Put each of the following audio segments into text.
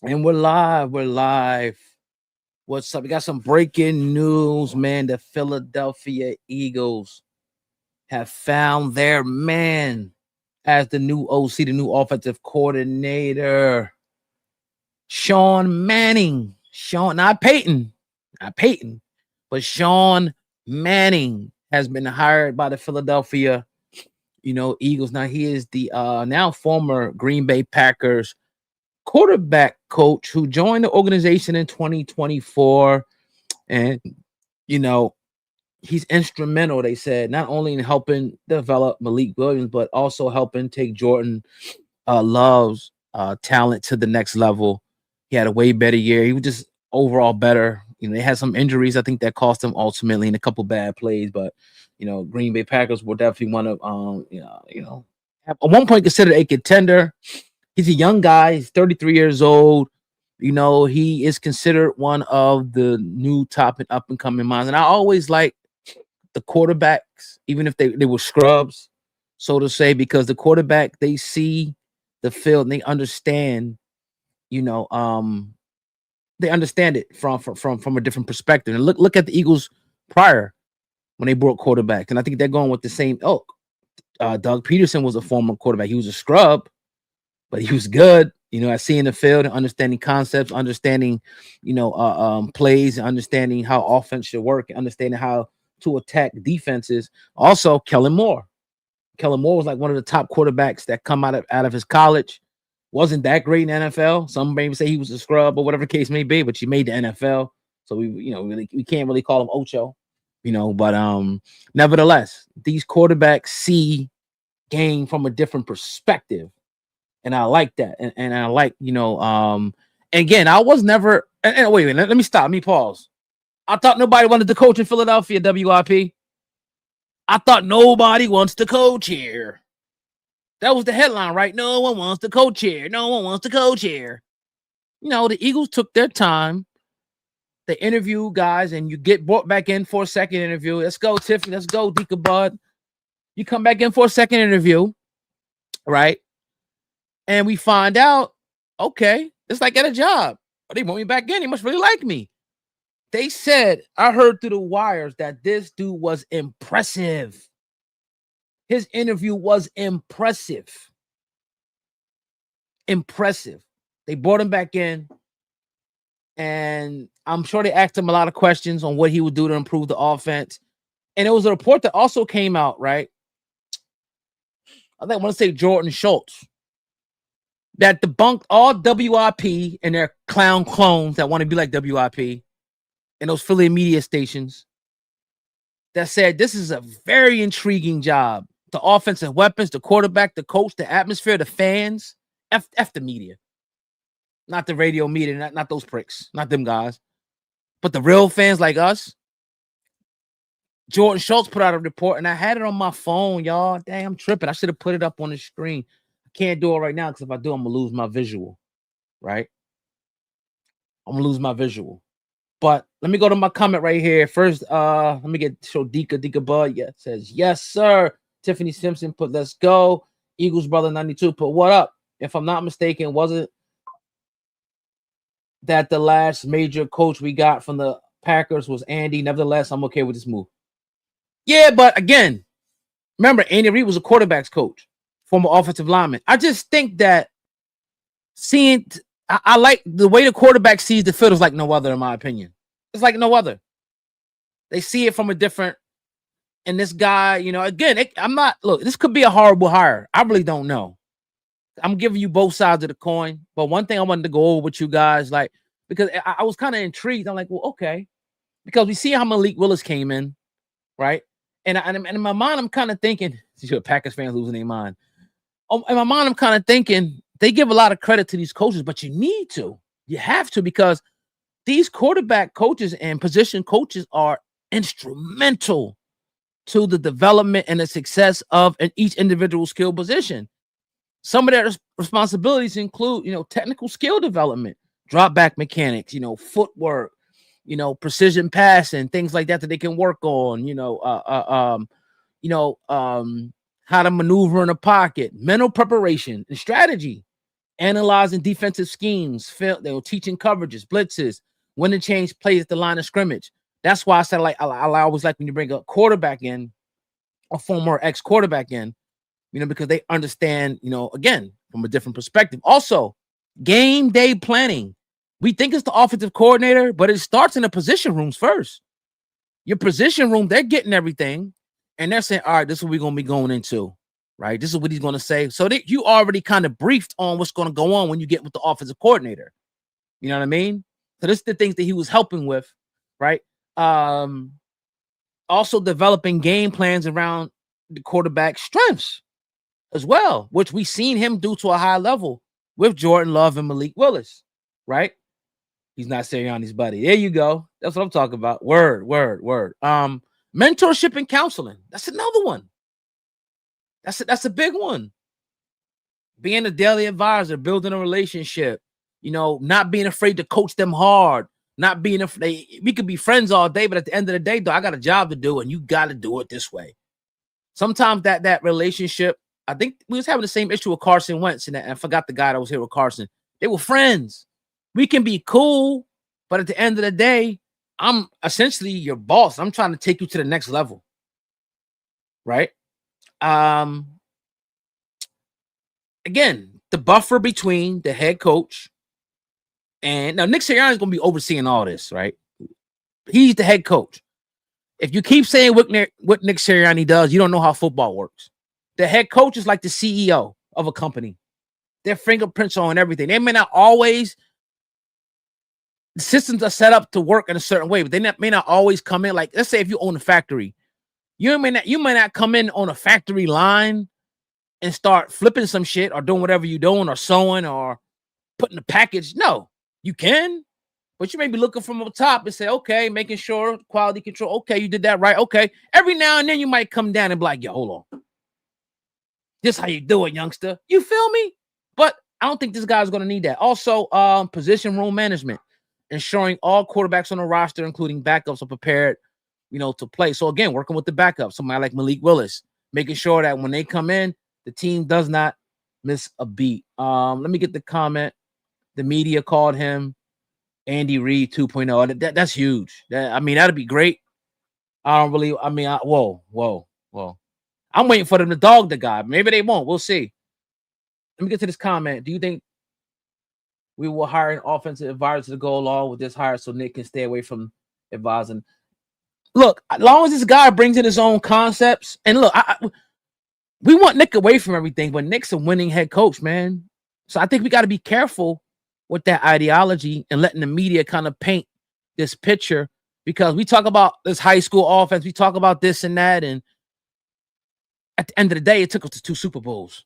And we're live. We're live. What's up? We got some breaking news, man. The Philadelphia Eagles have found their man as the new OC, the new offensive coordinator. Shawn Manning. Not Peyton, but Shawn Manning has been hired by the Philadelphia, Eagles. Now he is the now former Green Bay Packers quarterback coach who joined the organization in 2024. And, he's instrumental, they said, not only in helping develop Malik Williams, but also helping take Jordan Love's talent to the next level. He had a way better year. He was just overall better. They had some injuries, I think, that cost him ultimately, and a couple bad plays. But, Green Bay Packers were definitely one of, at one point considered a contender. He's a young guy. He's 33 years old. He is considered one of the new top and up and coming minds. And I always like the quarterbacks, even if they were scrubs, so to say, because the quarterback, they see the field and they understand, they understand it from a different perspective. And look at the Eagles prior when they brought quarterbacks. And I think they're going with the same ilk. Doug Peterson was a former quarterback. He was a scrub, but he was good, at seeing the field and understanding concepts, understanding, plays, and understanding how offense should work, and understanding how to attack defenses. Also, Kellen Moore. Kellen Moore was like one of the top quarterbacks that come out of his college. Wasn't that great in the NFL. Some maybe say he was a scrub or whatever the case may be, but he made the NFL. So we can't really call him Ocho, but nevertheless, these quarterbacks see game from a different perspective. And I like that. And I like, again, I was never, and wait a minute, let me pause. I thought nobody wanted to coach in Philadelphia, WIP. I thought nobody wants to coach here. That was the headline, right? No one wants to coach here. No one wants to coach here. The Eagles took their time. They interview guys, and you get brought back in for a second interview. Let's go, Tiffany. Let's go, Dika Bud. You come back in for a second interview, right? And we find out, okay, it's like at a job. They want me back in. They must really like me. They said, I heard through the wires that this dude was impressive. His interview was impressive. Impressive. They brought him back in, and I'm sure they asked him a lot of questions on what he would do to improve the offense. And it was a report that also came out, right? I want to say Jordan Schultz, that debunked all WIP and their clown clones that want to be like WIP and those Philly media stations, that said this is a very intriguing job. The offensive weapons, the quarterback, the coach, the atmosphere, the fans. F the media. Not the radio media, not those pricks, not them guys. But the real fans like us. Jordan Schultz put out a report, and I had it on my phone, y'all. Dang, I'm tripping. I should have put it up on the screen. Can't do it right now because if I do, I'm gonna lose my visual, right? I'm gonna lose my visual. But let me go to my comment right here. First, let me show Dika Bud. Yeah, says, yes, sir. Tiffany Simpson put let's go. Eagles brother 92 put what up? If I'm not mistaken, wasn't that the last major coach we got from the Packers was Andy? Nevertheless, I'm okay with this move. Yeah, but again, remember, Andy Reid was a quarterback's coach, former offensive lineman. I just think that I like the way the quarterback sees the field is like no other, in my opinion. It's like no other. They see it from a different, and this guy, again, this could be a horrible hire. I really don't know. I'm giving you both sides of the coin. But one thing I wanted to go over with you guys, because I was kind of intrigued. I'm like, well, okay. Because we see how Malik Willis came in, right? And in my mind, I'm kind of thinking, Packers fans losing their mind. In my mind, I'm kind of thinking they give a lot of credit to these coaches, but you need to. You have to, because these quarterback coaches and position coaches are instrumental to the development and the success of each individual skill position. Some of their responsibilities include, technical skill development, drop back mechanics, footwork, precision passing, things like that they can work on, how to maneuver in a pocket, mental preparation and strategy. analyzing defensive schemes. They were teaching coverages, blitzes, when to change plays at the line of scrimmage. That's why I said, like, I always like when you bring a quarterback in, a former ex-quarterback in, because they understand, again, from a different perspective. Also, game day planning. We think it's the offensive coordinator, but it starts in the position rooms first. Your position room, they're getting everything, and they're saying, all right, this is what we're going to be going into, right? This is what he's going to say. So that you already kind of briefed on what's going to go on when you get with the offensive coordinator. You know what I mean? So this is the things that he was helping with, right? Also developing game plans around the quarterback strengths as well, which we've seen him do to a high level with Jordan Love and Malik Willis, right? He's not Sirianni's buddy. There you go. That's what I'm talking about. Word. Mentorship and counseling. That's another one. That's a big one. Being a daily advisor, building a relationship, not being afraid to coach them hard, not being afraid. We could be friends all day, but at the end of the day, though, I got a job to do, and you got to do it this way. Sometimes that relationship, I think we was having the same issue with Carson Wentz, and I forgot the guy that was here with Carson. They were friends. We can be cool, but at the end of the day, I'm essentially your boss. I'm trying to take you to the next level, right? Again, the buffer between the head coach and now Nick Sirianni is going to be overseeing all this, right? He's the head coach. If you keep saying what Nick Sirianni does, you don't know how football works. The head coach is like the CEO of a company. Their fingerprints on everything. They may not always, the systems are set up to work in a certain way, but they may not always come in. Like, let's say if you own a factory, you may not come in on a factory line and start flipping some shit or doing whatever you're doing or sewing or putting a package. No, you can, but you may be looking from the top and say, okay, making sure quality control. Okay, you did that right. Okay. Every now and then you might come down and be like, yo, hold on. This how you do it, youngster. You feel me? But I don't think this guy's going to need that. Also, position room management, ensuring all quarterbacks on the roster, including backups, are prepared, to play. So again, working with the backups, somebody like Malik Willis, making sure that when they come in, the team does not miss a beat. Let me get the comment. The media called him Andy Reid 2.0. That's huge. That'd be great. Whoa. I'm waiting for them to dog the guy. Maybe they won't. We'll see. Let me get to this comment. Do you think we will hire an offensive advisor to go along with this hire so Nick can stay away from advising? Look, as long as this guy brings in his own concepts, and look, we want Nick away from everything, but Nick's a winning head coach, man. So I think we got to be careful with that ideology and letting the media kind of paint this picture, because we talk about this high school offense, we talk about this and that, and at the end of the day, it took us to 2 Super Bowls.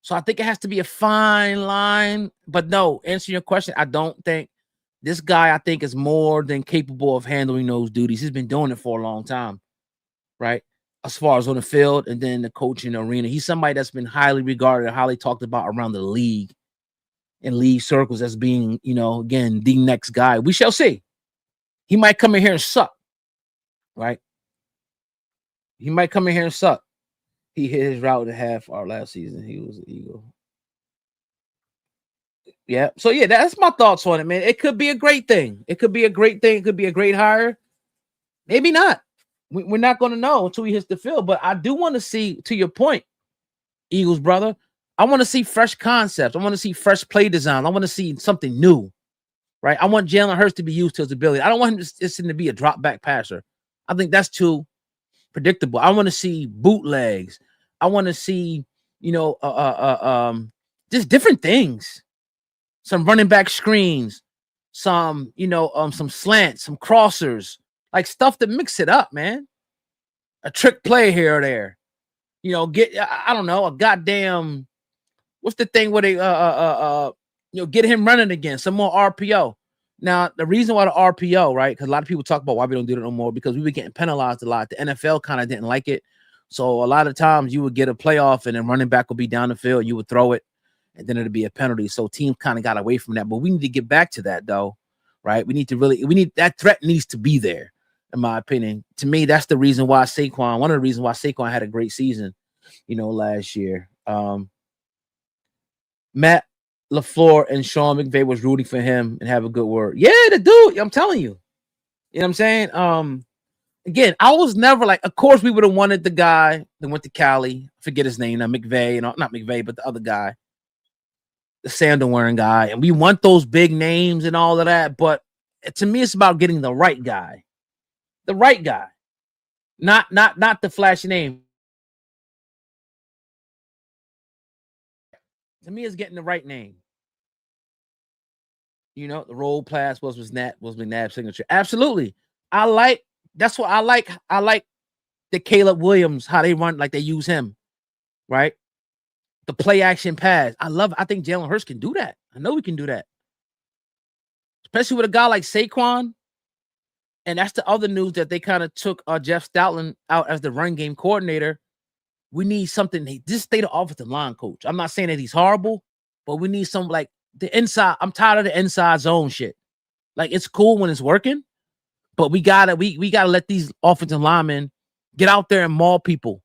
So I think it has to be a fine line. But no, answering your question, I don't think this guy, I think, is more than capable of handling those duties. He's been doing it for a long time, right? As far as on the field and then the coaching arena. He's somebody that's been highly regarded and highly talked about around the league, in league circles, as being, again, the next guy. We shall see. He might come in here and suck, right? He might come in here and suck. He hit his route in half our last season. He was an Eagle. Yeah. So, yeah, that's my thoughts on it, man. It could be a great thing. It could be a great thing. It could be a great hire. Maybe not. We're not going to know until he hits the field. But I do want to see, to your point, Eagles brother, I want to see fresh concepts. I want to see fresh play design. I want to see something new, right? I want Jalen Hurts to be used to his ability. I don't want him to be a drop back passer. I think that's too predictable. I want to see bootlegs. I want to see, just different things. Some running back screens, some slants, some crossers, like stuff to mix it up, man. A trick play here or there. I don't know, a goddamn, what's the thing where they get him running again, some more RPO. Now, the reason why the RPO, right? Because a lot of people talk about why we don't do it no more, because we were getting penalized a lot. The NFL kind of didn't like it. So a lot of times you would get a playoff and then running back would be down the field. You would throw it and then it'd be a penalty. So teams kind of got away from that. But we need to get back to that, though, right? That threat needs to be there, in my opinion. To me, that's the reason why one of the reasons why Saquon had a great season, last year. Matt, LaFleur and Sean McVay was rooting for him and have a good word. Yeah, the dude, I'm telling you. You know what I'm saying? Again, I was never like, of course, we would have wanted the guy that went to Cali. Forget his name now, McVay, not McVay, but the other guy, the sandal wearing guy. And we want those big names and all of that. But to me, it's about getting the right guy. The right guy. Not the flashy name. To me, it's getting the right name. You know, the role class was McNabb's signature. Absolutely. That's what I like. I like the Caleb Williams, how they run, like they use him, right? The play action pass. I think Jalen Hurts can do that. I know we can do that. Especially with a guy like Saquon. And that's the other news that they kind of took Jeff Stoutland out as the run game coordinator. We need something. Just stay the offensive line coach. I'm not saying that he's horrible, but we need some like the inside. I'm tired of the inside zone shit. Like it's cool when it's working, but we gotta let these offensive linemen get out there and maul people.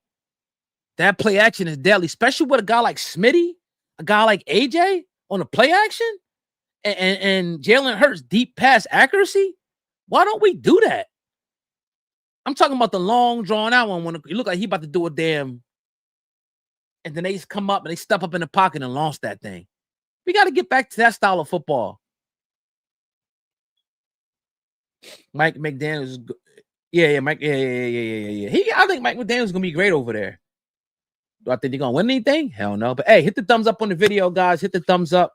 That play action is deadly, especially with a guy like Smitty, a guy like AJ on the play action, and Jalen Hurts deep pass accuracy. Why don't we do that? I'm talking about the long drawn out one when it look like he about to do a damn. And then they just come up and they step up in the pocket and launch that thing. We got to get back to that style of football. Mike McDaniels, Mike, I think Mike McDaniels is gonna be great over there. Do I think they're gonna win anything? Hell no. But hey, hit the thumbs up on the video, guys. Hit the thumbs up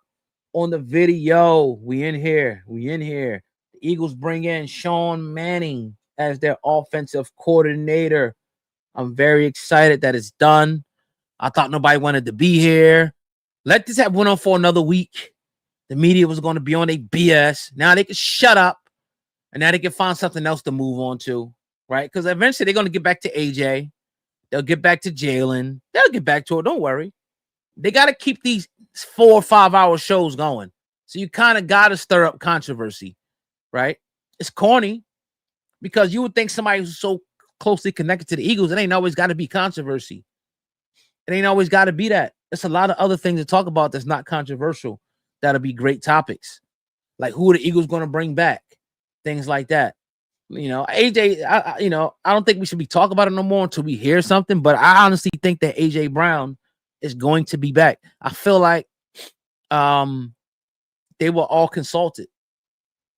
on the video. We in here. The Eagles bring in Shawn Manning as their offensive coordinator. I'm very excited that it's done. I thought nobody wanted to be here. Let this have went on for another week. The media was going to be on their BS. Now they can shut up. And now they can find something else to move on to, right? Because eventually they're going to get back to AJ. They'll get back to Jalen. They'll get back to it. Don't worry. They got to keep these 4 or 5 hour shows going. So you kind of got to stir up controversy, right? It's corny because you would think somebody who's so closely connected to the Eagles, it ain't always got to be controversy. It ain't always got to be that. There's a lot of other things to talk about that's not controversial. That'll be great topics. Like who are the Eagles going to bring back? Things like that. You know, AJ, I don't think we should be talking about it no more until we hear something. But I honestly think that AJ Brown is going to be back. I feel like they were all consulted.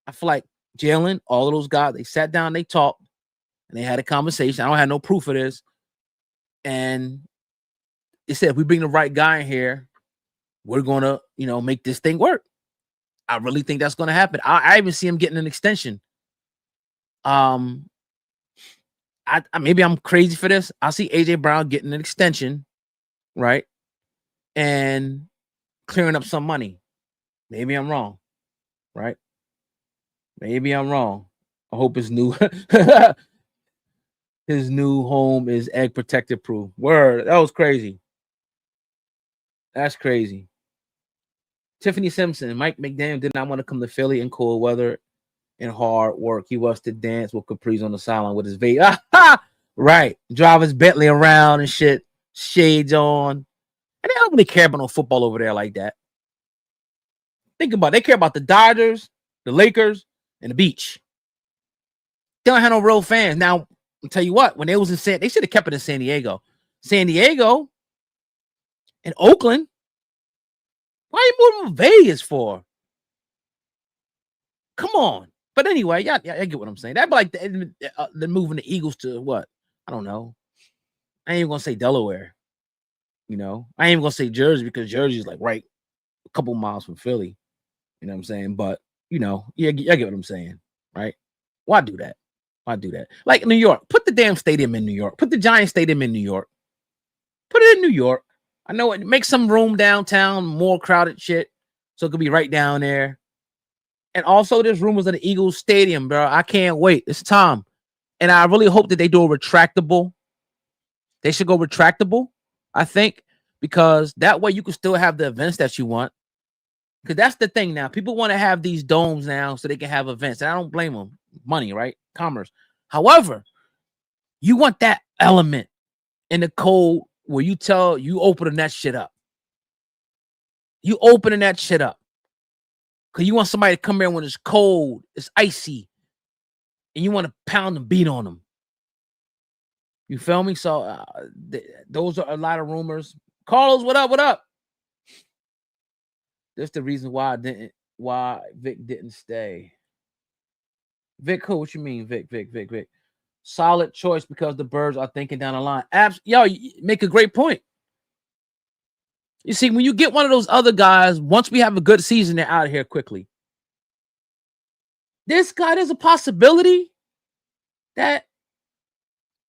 I feel like Jalen, all of those guys, they sat down, they talked, and they had a conversation. I don't have no proof of this. And they said, if we bring the right guy in here, we're going to, make this thing work. I really think that's going to happen. I even see him getting an extension. Maybe I'm crazy for this. I see AJ Brown getting an extension, right? And clearing up some money. Maybe I'm wrong, right? Maybe I'm wrong. I hope his new his new home is egg protected proof. Word, that was crazy. That's crazy. Tiffany Simpson, Mike McDaniel did not want to come to Philly in cold weather and hard work. He wants to dance with Caprice on the sideline with his vape. Right. Drive his Bentley around and shit. Shades on. And they don't really care about no football over there like that. Think about it. They care about the Dodgers, the Lakers, and the beach. They don't have no real fans. Now, I'll tell you what, when they was in they should have kept it in San Diego. San Diego and Oakland. Why are you moving to Vegas for? Come on. But anyway, yeah, I get what I'm saying. That'd be like the moving the Eagles to what? I don't know. I ain't even gonna say Delaware. I ain't even gonna say Jersey because Jersey is like right a couple miles from Philly. You know what I'm saying? But yeah, I get what I'm saying, right? Why do that? Why do that? Like New York, put the damn stadium in New York. Put the Giant Stadium in New York. Put it in New York. I know it makes some room downtown, more crowded shit, so it could be right down there. And also, there's rumors of the Eagles Stadium, bro. I can't wait. It's time. And I really hope that they do a retractable. They should go retractable, I think, because that way you can still have the events that you want. Because that's the thing now. People want to have these domes now so they can have events. And I don't blame them. Money, right? Commerce. However, you want that element in the code where you open that shit up. You opening that shit up. Because you want somebody to come in when it's cold, it's icy, and you want to pound and beat on them. You feel me? So those are a lot of rumors. Carlos, what up? What up? That's the reason why Vic didn't stay. Vic, who? What you mean, Vic? Solid choice because the Birds are thinking down the line. Yo, you make a great point. You see, when you get one of those other guys, once we have a good season, they're out of here quickly. This guy, there's a possibility that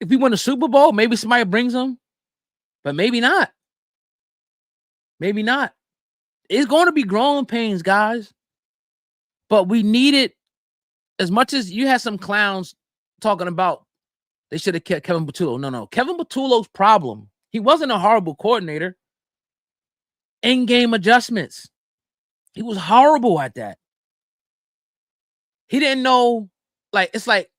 if we win a Super Bowl, maybe somebody brings him, but maybe not. Maybe not. It's going to be growing pains, guys. But we need it. As much as you had some clowns talking about they should have kept Kevin Patullo. No. Kevin Patullo's problem, he wasn't a horrible coordinator. In-game adjustments. He was horrible at that. He didn't know, it's like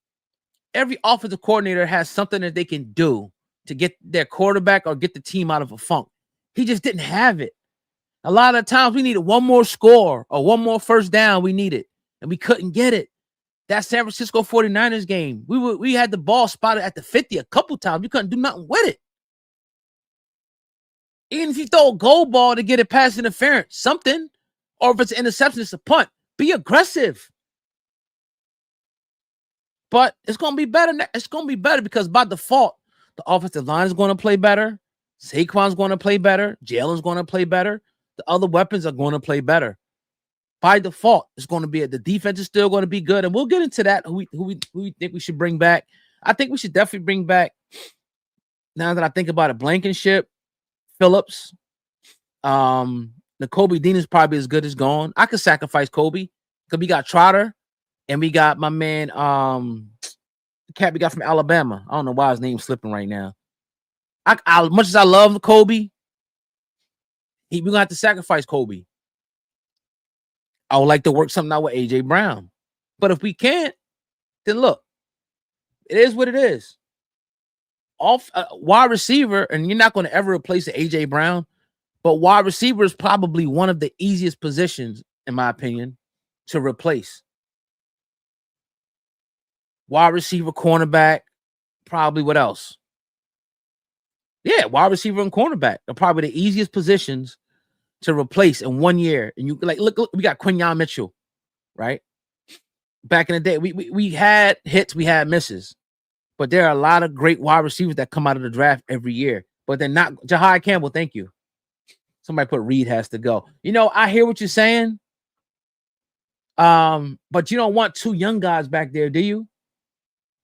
every offensive coordinator has something that they can do to get their quarterback or get the team out of a funk. He just didn't have it. A lot of times we needed one more score or one more first down we needed, and we couldn't get it. That San Francisco 49ers game, we had the ball spotted at the 50 a couple times. We couldn't do nothing with it. Even if you throw a goal ball to get a pass interference, something, or if it's an interception, it's a punt, be aggressive. But it's going to be better. It's going to be better because by default, the offensive line is going to play better. Saquon's going to play better. Jalen's going to play better. The other weapons are going to play better. By default, it's going to be the defense is still going to be good. And we'll get into that, who we think we should bring back. I think we should definitely bring back, now that I think about it, Blankenship, Phillips. The Kobe Dean is probably as good as gone. I could sacrifice Kobe because we got Trotter and we got my man, the cat we got from Alabama. I don't know why his name's slipping right now. As much as I love Kobe, we're going to have to sacrifice Kobe. I would like to work something out with A.J. Brown. But if we can't, then look, it is what it is. Wide receiver, and you're not going to ever replace A.J. Brown, but wide receiver is probably one of the easiest positions, in my opinion, to replace. Wide receiver, cornerback, probably what else? Yeah, wide receiver and cornerback are probably the easiest positions to replace in 1 year. And you look, we got Quinyon Mitchell, right? Back in the day, we had hits, we had misses, but there are a lot of great wide receivers that come out of the draft every year, but they're not. Jahai Campbell, thank you. Somebody put Reed has to go. I hear what you're saying. But you don't want two young guys back there, do you?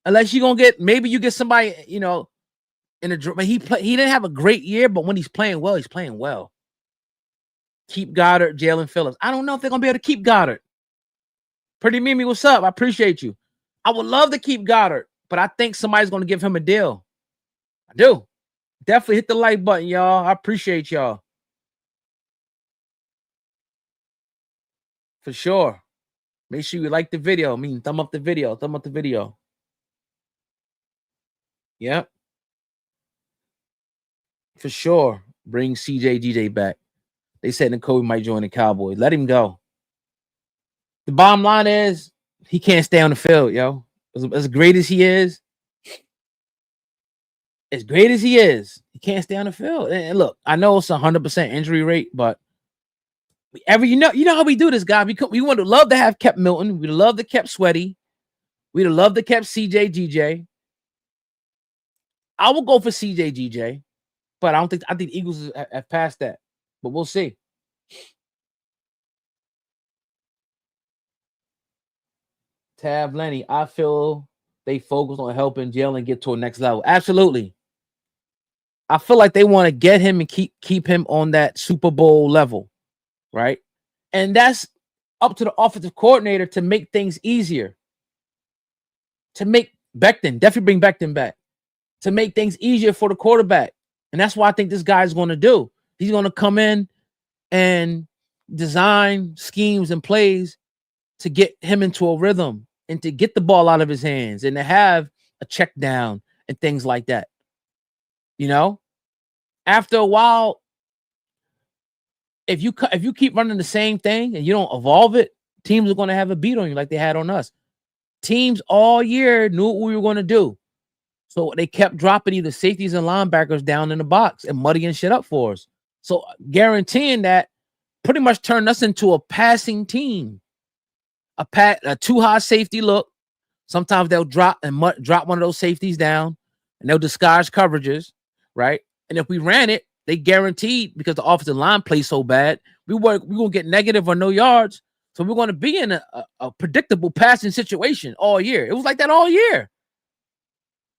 Unless you're gonna maybe you get somebody, in the, but he didn't have a great year, but when he's playing well, he's playing well. Keep Goddard, Jalen Phillips. I don't know if they're gonna be able to keep Goddard. Pretty Mimi, what's up? I appreciate you. I would love to keep Goddard, but I think somebody's gonna give him a deal. I do. Definitely hit the like button, y'all. I appreciate y'all. For sure. Make sure you like the video. Thumb up the video. Thumb up the video. Yep. For sure. Bring CJ back. They said Kobe might join the Cowboys. Let him go. The bottom line is he can't stay on the field, yo. As great as he is, he can't stay on the field. And look, I know it's 100% injury rate, but you know how we do this, guy. We would have loved to have kept Milton. We'd have loved to kept Sweaty. We'd have loved to kept CJ. I will go for CJ, but I think the Eagles have passed that. But we'll see. Tab Lenny, I feel they focus on helping Jalen get to a next level. Absolutely. I feel like they want to get him and keep him on that Super Bowl level, right? And that's up to the offensive coordinator to make things easier. To make Becton, definitely bring Becton back. To make things easier for the quarterback. And that's what I think this guy's going to do. He's going to come in and design schemes and plays to get him into a rhythm and to get the ball out of his hands and to have a check down and things like that. After a while, if you keep running the same thing and you don't evolve it, teams are going to have a beat on you like they had on us. Teams all year knew what we were going to do. So they kept dropping either safeties and linebackers down in the box and muddying shit up for us. So guaranteeing that pretty much turned us into a passing team. A too high safety look. Sometimes they'll drop one of those safeties down and they'll disguise coverages, right? And if we ran it, they guaranteed, because the offensive line plays so bad, we're going to get negative or no yards. So we're going to be in a predictable passing situation all year. It was like that all year.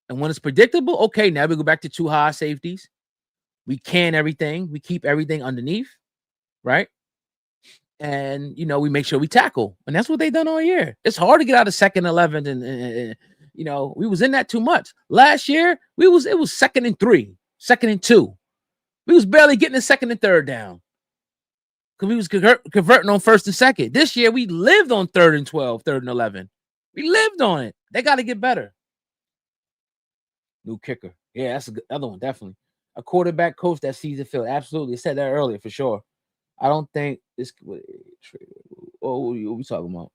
And when it's predictable, okay, now we go back to too high safeties. We can everything. We keep everything underneath, right? And, we make sure we tackle. And that's what they've done all year. It's hard to get out of second 11. And we was in that too much. Last year, it was 2nd and 3, 2nd and 2. We was barely getting the 2nd and 3rd down because we was converting on 1st and 2nd. This year, we lived on 3rd and 12, 3rd and 11. We lived on it. They got to get better. New kicker. Yeah, that's the other one, definitely. A quarterback coach that sees the field. Absolutely. I said that earlier for sure. I don't think this. What we talking about?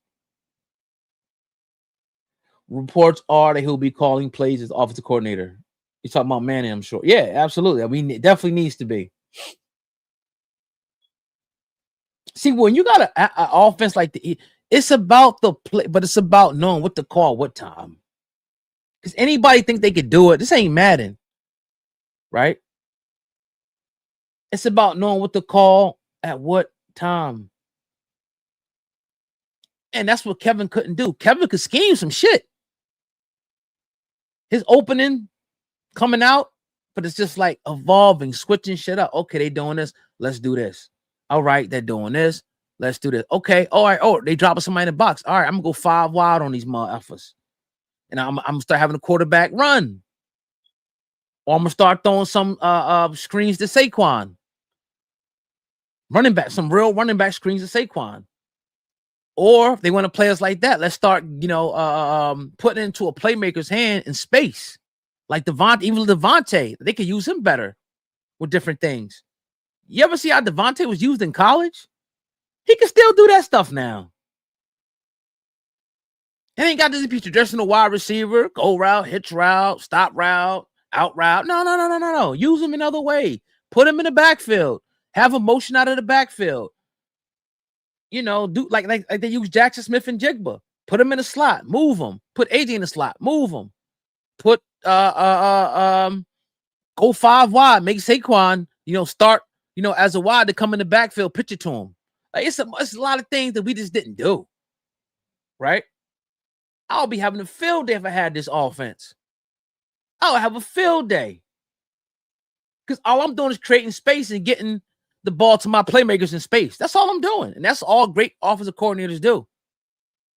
Reports are that he'll be calling plays as offensive coordinator. You talking about Manning, I'm sure. Yeah, absolutely. I mean, it definitely needs to be. See, when you got an offense like it's about the play, but it's about knowing what to call, what time. Because anybody think they could do it. This ain't Madden, right? It's about knowing what to call at what time. And that's what Kevin couldn't do. Kevin could scheme some shit. His opening coming out, but it's just like evolving, switching shit up. Okay, they doing this. Let's do this. All right, they're doing this. Let's do this. Okay, all right. Oh, they dropping somebody in the box. All right, I'm going to go 5 wide on these motherfuckers. And I'm going to start having a quarterback run. Or I'm going to start throwing some screens to Saquon. Running back, some real running back screens to Saquon. Or if they want to play us like that, let's start, putting it into a playmaker's hand in space. Like Devontae, they could use him better with different things. You ever see how Devontae was used in college? He can still do that stuff now. It ain't got to be traditional wide receiver, go route, hitch route, stop route, out route. No. Use him another way. Put him in the backfield. Have a motion out of the backfield. Do like they use Jackson Smith and Jigba. Put him in the slot. Move him. Put AJ in the slot. Move him. Put go 5 wide. Make Saquon, start, as a wide to come in the backfield, pitch it to him. Like it's a lot of things that we just didn't do. Right? I'll be having a field day if I had this offense. I'll have a field day. Because all I'm doing is creating space and getting the ball to my playmakers in space. That's all I'm doing. And that's all great offensive coordinators do.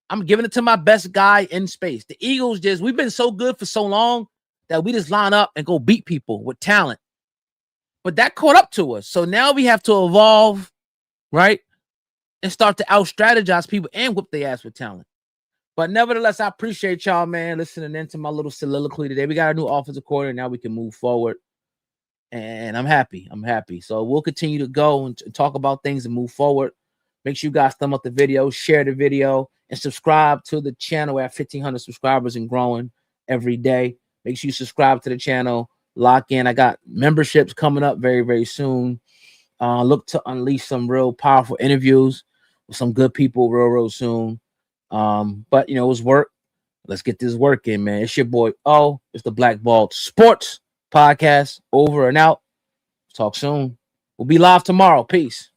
I'm giving it to my best guy in space. The Eagles we've been so good for so long that we just line up and go beat people with talent. But that caught up to us. So now we have to evolve, right? And start to out-strategize people and whip their ass with talent. But nevertheless, I appreciate y'all, man, listening into my little soliloquy today. We got a new offensive coordinator. Now we can move forward. And I'm happy. So we'll continue to go and talk about things and move forward. Make sure you guys thumb up the video, share the video, and subscribe to the channel at 1,500 subscribers and growing every day. Make sure you subscribe to the channel. Lock in. I got memberships coming up very, very soon. Look to unleash some real powerful interviews with some good people real soon. But it was work. Let's get this work in, man. It's your boy O. It's the Black Ball Sports Podcast. Over and out. Talk soon. We'll be live tomorrow. Peace.